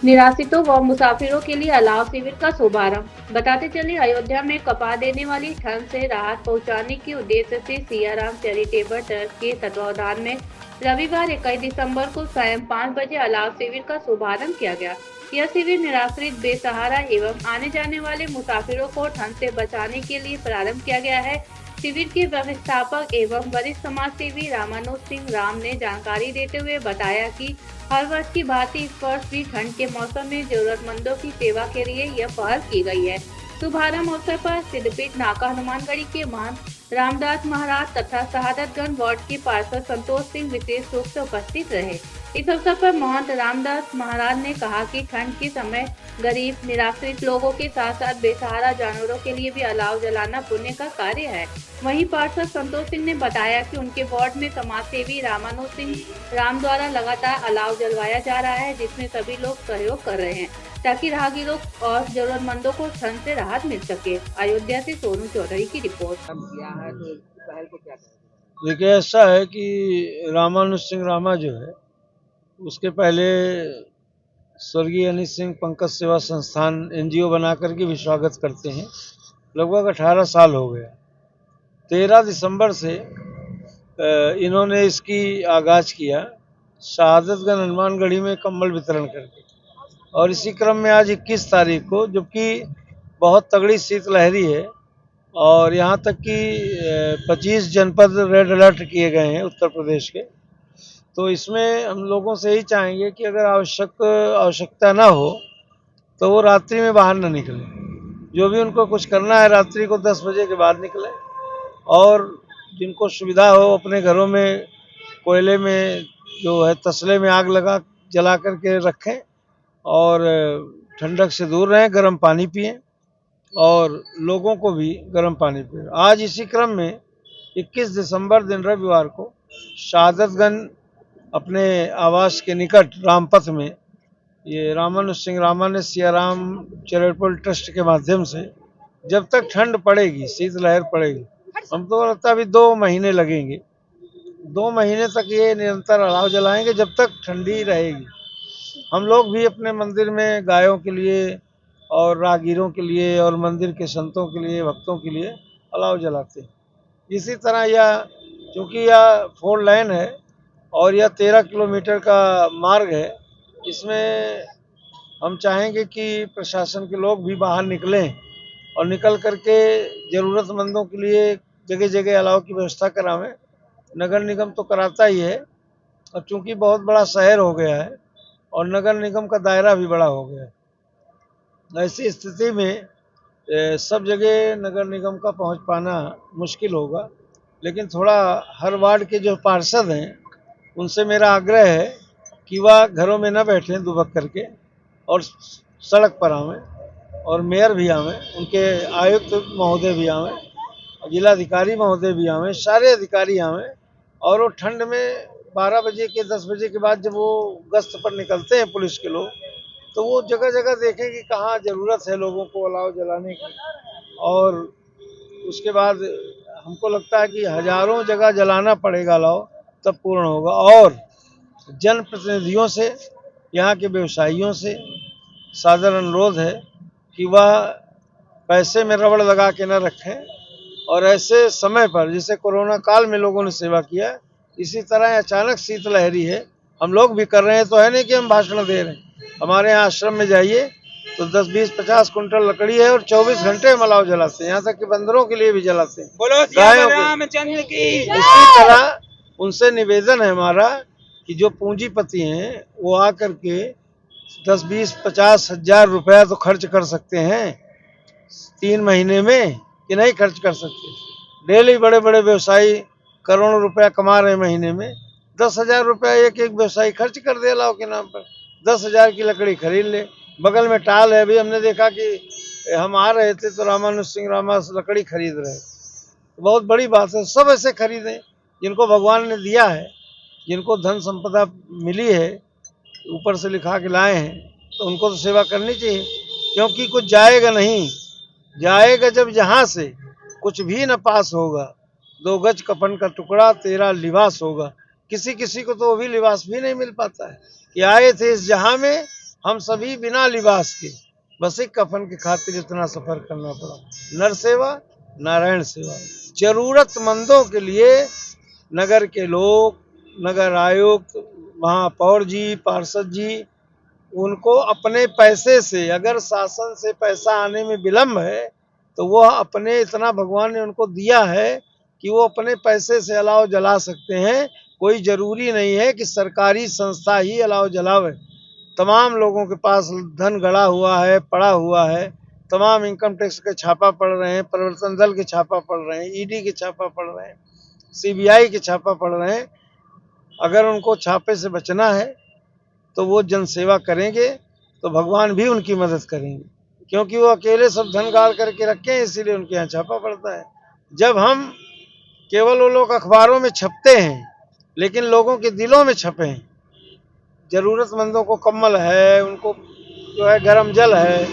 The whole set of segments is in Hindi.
निराश्रितों व मुसाफिरों के लिए अलाव शिविर का शुभारंभ। बताते चले, अयोध्या में कपा देने वाली ठंड से राहत पहुंचाने के उद्देश्य से सियाराम चैरिटेबल ट्रस्ट के तत्वावधान में रविवार 21 दिसंबर को सायं 5 बजे अलाव शिविर का शुभारंभ किया गया। यह शिविर निराश्रित, बेसहारा एवं आने जाने वाले मुसाफिरों को ठंड से बचाने के लिए प्रारंभ किया गया है। शिविर के व्यवस्थापक एवं वरिष्ठ समाज सेवी रामानुज सिंह राम ने जानकारी देते हुए बताया कि हर वर्ष की भांति इस वर्ष भी ठंड के मौसम में जरूरतमंदों की सेवा के लिए यह पहल की गई है। शुभारंभ अवसर पर सिद्धपीठ नाका हनुमानगढ़ी के महंत रामदास महाराज तथा शहादतगंज वार्ड के पार्षद संतोष सिंह विशेष रूप से उपस्थित रहे। इस अवसर पर महंत रामदास महाराज ने कहा कि ठंड के समय गरीब निराश्रित लोगों के साथ साथ बेसहारा जानवरों के लिए भी अलाव जलाना पुण्य का कार्य है। वहीं पार्षद संतोष सिंह ने बताया कि उनके वार्ड में समाज सेवी रामानुज सिंह राम द्वारा लगातार अलाव जलवाया जा रहा है, जिसमें सभी लोग सहयोग कर रहे हैं ताकि राहगीरों और जरूरतमंदों को ठंड से राहत मिल सके। अयोध्या से सोनू चौधरी की रिपोर्ट। देखिए, ऐसा है कि रामानुज सिंह रामा जो है उसके पहले स्वर्गीय अनिल सिंह पंकज सेवा संस्थान एनजीओ बना करके भी स्वागत करते हैं। लगभग 18 साल हो गया। 13 दिसंबर से इन्होंने इसकी आगाज किया शहादतगंज हनुमानगढ़ी में कंबल वितरण करके, और इसी क्रम में आज 21 तारीख को, जबकि बहुत तगड़ी शीतलहरी है और यहाँ तक कि 25 जनपद रेड अलर्ट किए गए हैं उत्तर प्रदेश के, तो इसमें हम लोगों से यही चाहेंगे कि अगर आवश्यकता ना हो तो वो रात्रि में बाहर ना निकलें। जो भी उनको कुछ करना है रात्रि को 10 बजे के बाद निकलें, और जिनको सुविधा हो अपने घरों में कोयले में जो है तसले में आग जला करके रखें और ठंडक से दूर रहें, गर्म पानी पिएं और लोगों को भी गर्म पानी पिएं। आज इसी क्रम में 21 दिसंबर दिन रविवार को शहादतगंज अपने आवास के निकट रामपथ में ये रामानुज सिंह रामा ने सियाराम चैरिटेबल ट्रस्ट के माध्यम से, जब तक ठंड पड़ेगी, शीतलहर पड़ेगी, हमको लगता है अभी 2 महीने लगेंगे, 2 महीने तक ये निरंतर अलाव जलाएंगे जब तक ठंडी रहेगी। हम लोग भी अपने मंदिर में गायों के लिए और राहगीरों के लिए और मंदिर के संतों के लिए, भक्तों के लिए अलाव जलाते हैं। इसी तरह यह, क्योंकि यह 4 लेन है और यह 13 किलोमीटर का मार्ग है, इसमें हम चाहेंगे कि प्रशासन के लोग भी बाहर निकलें और निकल करके ज़रूरतमंदों के लिए जगह जगह अलाव की व्यवस्था करावें। नगर निगम तो कराता ही है, और चूँकि बहुत बड़ा शहर हो गया है और नगर निगम का दायरा भी बड़ा हो गया है, ऐसी स्थिति में सब जगह नगर निगम का पहुंच पाना मुश्किल होगा। लेकिन थोड़ा हर वार्ड के जो पार्षद हैं उनसे मेरा आग्रह है कि वह घरों में न बैठें दुबक करके और सड़क पर आवें, और मेयर भी आवें, उनके आयुक्त महोदय भी आवें, जिलाधिकारी महोदय भी आवें, सारे अधिकारी आवें, और वो ठंड में 12 बजे के 10 बजे के बाद जब वो गश्त पर निकलते हैं पुलिस के लोग, तो वो जगह जगह देखें कि कहाँ ज़रूरत है लोगों को अलाव जलाने की, और उसके बाद हमको लगता है कि हज़ारों जगह जलाना पड़ेगा अलाव, तब पूर्ण होगा। और जनप्रतिनिधियों से, यहाँ के व्यवसायियों से सादर अनुरोध है कि वह पैसे में रबड़ लगा के न रखें, और ऐसे समय पर, जैसे कोरोना काल में लोगों ने सेवा किया, इसी तरह अचानक शीतलहरी है, हम लोग भी कर रहे हैं, तो है नहीं कि हम भाषण दे रहे हैं। हमारे यहाँ आश्रम में जाइए तो 10, 20, 50 कुंटल लकड़ी है और 24 घंटे हम अलाव जलाते हैं, यहाँ तक कि बंदरों के लिए भी जलाते हैं, गायों के। इसी तरह उनसे निवेदन है हमारा कि जो पूंजीपति हैं वो आकर के 10, 20, 50 हजार रुपया तो खर्च कर सकते हैं 3 महीने में, कि नहीं खर्च कर सकते। डेली बड़े बड़े व्यवसायी करोड़ों रुपया कमा रहे महीने में, 10,000 रुपया एक एक व्यवसायी खर्च कर दे अलाव के नाम पर, 10,000 की लकड़ी खरीद ले। बगल में टाल है, अभी हमने देखा कि हम आ रहे थे तो रामानुज सिंह रामा लकड़ी खरीद रहे, तो बहुत बड़ी बात है। सब ऐसे खरीदें जिनको भगवान ने दिया है, जिनको धन संपदा मिली है, ऊपर से लिखा के लाए हैं, तो उनको तो सेवा करनी चाहिए, क्योंकि कुछ जाएगा नहीं, जाएगा जब जहाँ से कुछ भी न पास होगा। 2 गज कफन का टुकड़ा तेरा लिबास होगा। किसी किसी को तो वो भी लिबास भी नहीं मिल पाता है कि आए थे इस जहाँ में हम सभी बिना लिबास के बस एक कफन की खातिर इतना सफर करना पड़ा। नर सेवा नारायण सेवा। जरूरतमंदों के लिए नगर के लोग, नगर आयुक्त, महापौर जी, पार्षद जी, उनको अपने पैसे से, अगर शासन से पैसा आने में विलम्ब है तो वो अपने, इतना भगवान ने उनको दिया है कि वो अपने पैसे से अलाव जला सकते हैं। कोई जरूरी नहीं है कि सरकारी संस्था ही अलाव जलावे। तमाम लोगों के पास धन गड़ा हुआ है, पड़ा हुआ है। तमाम इनकम टैक्स के छापा पड़ रहे हैं, प्रवर्तन दल के छापा पड़ रहे हैं, ईडी के छापा पड़ रहे हैं, सीबीआई के छापा पड़ रहे हैं। अगर उनको छापे से बचना है तो वो जनसेवा करेंगे तो भगवान भी उनकी मदद करेंगे, क्योंकि वो अकेले सब धन गाड़ करके रखे हैं, इसीलिए उनके यहाँ छापा पड़ता है। जब हम केवल वो लोग अखबारों में छपते हैं लेकिन लोगों के दिलों में छपे हैं, जरूरतमंदों को कम्बल है, उनको जो है गर्म जल है,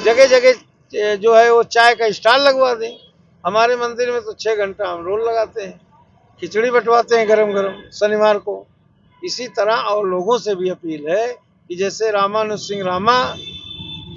जगह जगह जो है वो चाय का स्टॉल लगवा दें। हमारे मंदिर में तो 6 घंटा हम रोल लगाते हैं, खिचड़ी बंटवाते हैं गरम गरम शनिवार को। इसी तरह और लोगों से भी अपील है कि जैसे रामानुज सिंह रामा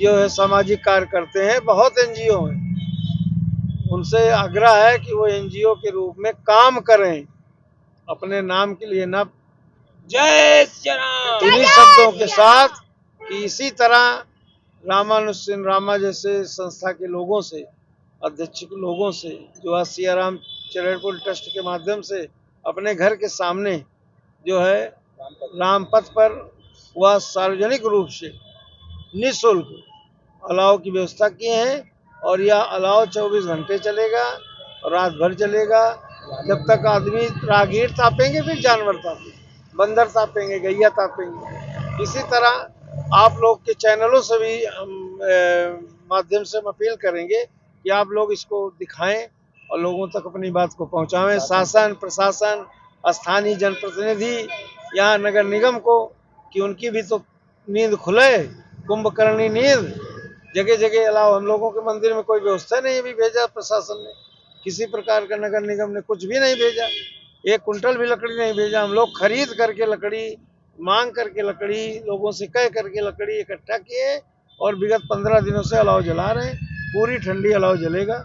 जो है सामाजिक कार्य करते हैं, बहुत एनजीओ हैं, उनसे आग्रह है कि वो एनजीओ के रूप में काम करें, अपने नाम के लिए न। जय श्री राम। इन्हीं शब्दों के साथ कि इसी तरह रामानुज सिंह रामा जैसे संस्था के लोगों से, अध्यक्ष के लोगों से, जो आज सियाराम चैरिटेबल ट्रस्ट के माध्यम से अपने घर के सामने जो है रामपथ पर वह सार्वजनिक रूप से निःशुल्क अलाव की व्यवस्था किए हैं। और यह अलाव 24 घंटे चलेगा और रात भर चलेगा, जब तक आदमी राहगीर तापेंगे, फिर जानवर तापेंगे, बंदर तापेंगे, गैया तापेंगे। इसी तरह आप लोग के चैनलों से भी हम माध्यम से हम अपील करेंगे कि आप लोग इसको दिखाएं और लोगों तक अपनी बात को पहुंचाएं। शासन, प्रशासन, स्थानीय जनप्रतिनिधि, यहाँ नगर निगम को, कि उनकी भी तो नींद खुले, कुंभकर्णी नींद। जगह जगह अलाव, हम लोगों के मंदिर में कोई व्यवस्था नहीं भी भेजा प्रशासन ने, किसी प्रकार का नगर निगम ने कुछ भी नहीं भेजा, 1 कुंटल भी लकड़ी नहीं भेजा। हम लोग खरीद करके लकड़ी, मांग करके लकड़ी, लोगों से कह करके लकड़ी इकट्ठा किए और विगत 15 दिनों से अलाव जला रहे हैं। पूरी ठंडी अलाव जलेगा।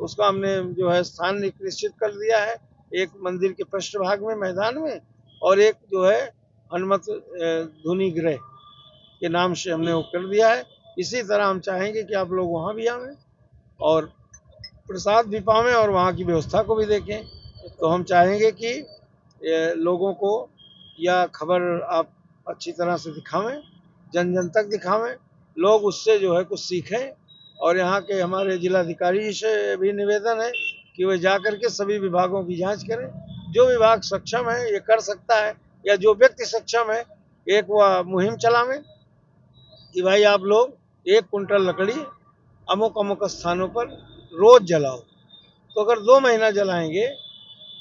उसका हमने जो है स्थान निश्चित कर दिया है, एक मंदिर के पृष्ठभाग में, मैदान में, और एक जो है हनुमत धुनी गृह के नाम से हमने वो कर दिया है। इसी तरह हम चाहेंगे कि आप लोग वहाँ भी आवें और प्रसाद भी पावें और वहाँ की व्यवस्था को भी देखें। तो हम चाहेंगे कि लोगों को यह खबर आप अच्छी तरह से दिखावें, जन जन तक दिखावें, लोग उससे जो है कुछ सीखें। और यहाँ के हमारे जिलाधिकारी से भी निवेदन है कि वे जाकर के सभी विभागों की जांच करें। जो विभाग सक्षम है ये कर सकता है, या जो व्यक्ति सक्षम है, एक वह मुहिम चलावें कि भाई आप लोग 1 कुंटल लकड़ी अमुक अमुक स्थानों पर रोज जलाओ। तो अगर 2 महीना जलाएंगे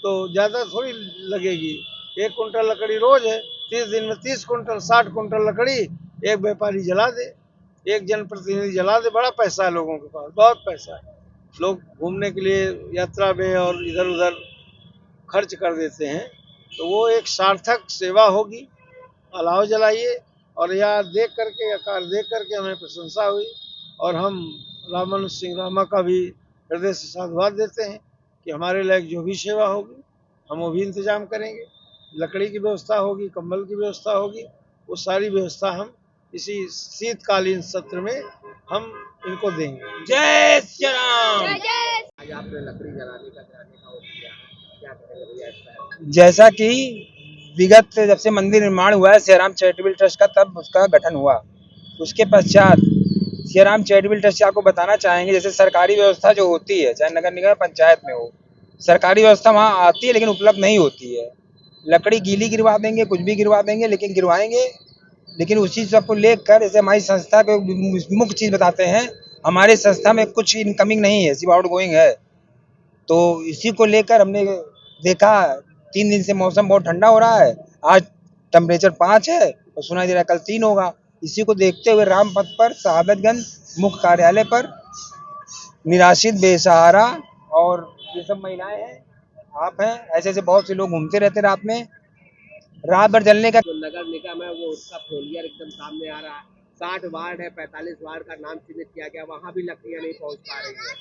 तो ज़्यादा थोड़ी लगेगी। 1 कुंटल लकड़ी रोज है, 30 दिन में 30 कुंटल, 60 कुंटल लकड़ी एक व्यापारी जला दे, एक जनप्रतिनिधि जला दे। बड़ा पैसा है लोगों के पास, बहुत पैसा है। लोग घूमने के लिए यात्रा में और इधर उधर खर्च कर देते हैं, तो वो एक सार्थक सेवा होगी। अलाव जलाइए। और यह देख करके, आकार देख करके हमें प्रशंसा हुई और हम रामानुज सिंह रामा का भी हृदय से साधुवाद देते हैं कि हमारे लायक जो भी सेवा होगी हम वो भी इंतजाम करेंगे। लकड़ी की व्यवस्था होगी, कंबल की व्यवस्था होगी, वो सारी व्यवस्था हम इसी शीतकालीन सत्र में हम इनको देंगे। जय श्री राम। आज आपने लकड़ी जलाने का वो किया है, क्या कहेंगे भैया इस पर? जैसा कि विगत जब से मंदिर निर्माण हुआ है सियाराम चैरिटेबल ट्रस्ट का, तब उसका गठन हुआ। उसके पश्चात सियाराम चैरिटेबल ट्रस्ट आपको बताना चाहेंगे, जैसे सरकारी व्यवस्था जो होती है, चाहे नगर निगम पंचायत में हो, सरकारी व्यवस्था वहाँ आती है लेकिन उपलब्ध नहीं होती है। लकड़ी गीली गिरवा देंगे, कुछ भी गिरवा देंगे, लेकिन गिरवाएंगे। लेकिन उसी सबको लेकर, जैसे हमारी संस्था को मुख्य चीज बताते हैं, हमारी संस्था में कुछ इनकमिंग नहीं है, सिर्फ आउट गोइंग है। तो इसी को लेकर हमने देखा, 3 दिन से मौसम बहुत ठंडा हो रहा है, आज टेम्परेचर 5 है और सुनाई दे रहा है कल 3 होगा। इसी को देखते हुए रामपथ पर शहादतगंज मुख्य कार्यालय पर निराश्रित, बेसहारा और ये सब महिलाएं हैं, आप हैं, ऐसे ऐसे बहुत से लोग घूमते रहते रात भर जलने का। जो नगर निगम है वो उसका फेलियर एकदम सामने आ रहा है। 60 वार्ड है, 45 वार्ड का नाम चिन्हित किया गया, वहाँ भी लकड़ियाँ नहीं पहुँच पा रही है।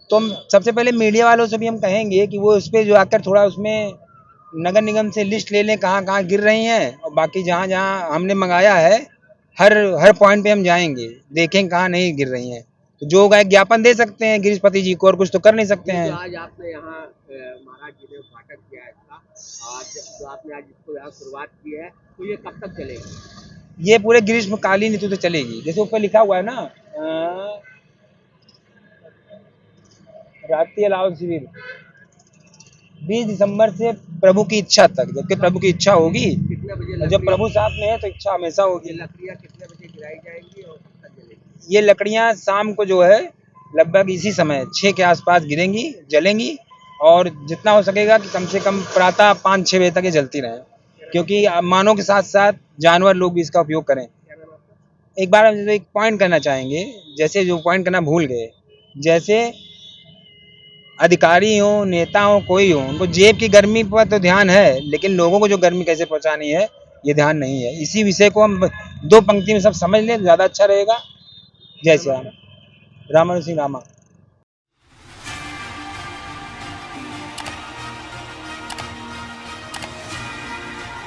तो हम सबसे पहले मीडिया वालों से भी हम कहेंगे कि वो उस पे जो आकर थोड़ा उसमें नगर निगम से लिस्ट ले लें कहाँ कहाँ गिर रही हैं, और बाकी जहाँ जहाँ हमने मंगाया है हर हर पॉइंट पे हम जाएंगे, देखें कहाँ नहीं गिर रही हैं। तो जो होगा एक ज्ञापन दे सकते हैं गिरीशपति जी को, और कुछ तो कर नहीं सकते जो हैं। आज आपने यहाँ महाराज जी ने उद्घाटन किया है इसका, आज जो आपने आज इसको यहाँ शुरुआत की है, तो ये कब तक चलेगी? ये पूरे ग्रीष्मकालीन ऋतु तक चलेगी। जैसे ऊपर लिखा हुआ है ना, रात्रि अलाव शिविर 20 दिसंबर से प्रभु की इच्छा तक, जबकि प्रभु की इच्छा होगी, कितने बजे जब प्रभु साथ में है तो इच्छा हमेशा ये होगी। लकड़ियाँ कितने बजे गिराई जाएंगी और कब तक जलेगी? ये लकड़ियां शाम को जो है लगभग इसी समय 6 के आसपास गिरेंगी, जलेंगी, और जितना हो सकेगा कि कम से कम प्रातः 5-6 बजे तक ये जलती रहें, क्योंकि मानव के साथ साथ जानवर लोग भी इसका उपयोग करें। क्या नाम है आपका? एक बार हम एक पॉइंट करना चाहेंगे, जैसे जो पॉइंट करना भूल गए, जैसे अधिकारी हो, नेता हो, कोई हो, उनको जेब की गर्मी पर तो ध्यान है, लेकिन लोगों को जो गर्मी कैसे पहुंचानी है ये ध्यान नहीं है। इसी विषय को हम 2 पंक्ति में सब समझ लें तो ज़्यादा अच्छा रहेगा। जय श्री राम। रामानुज सिंह रामा।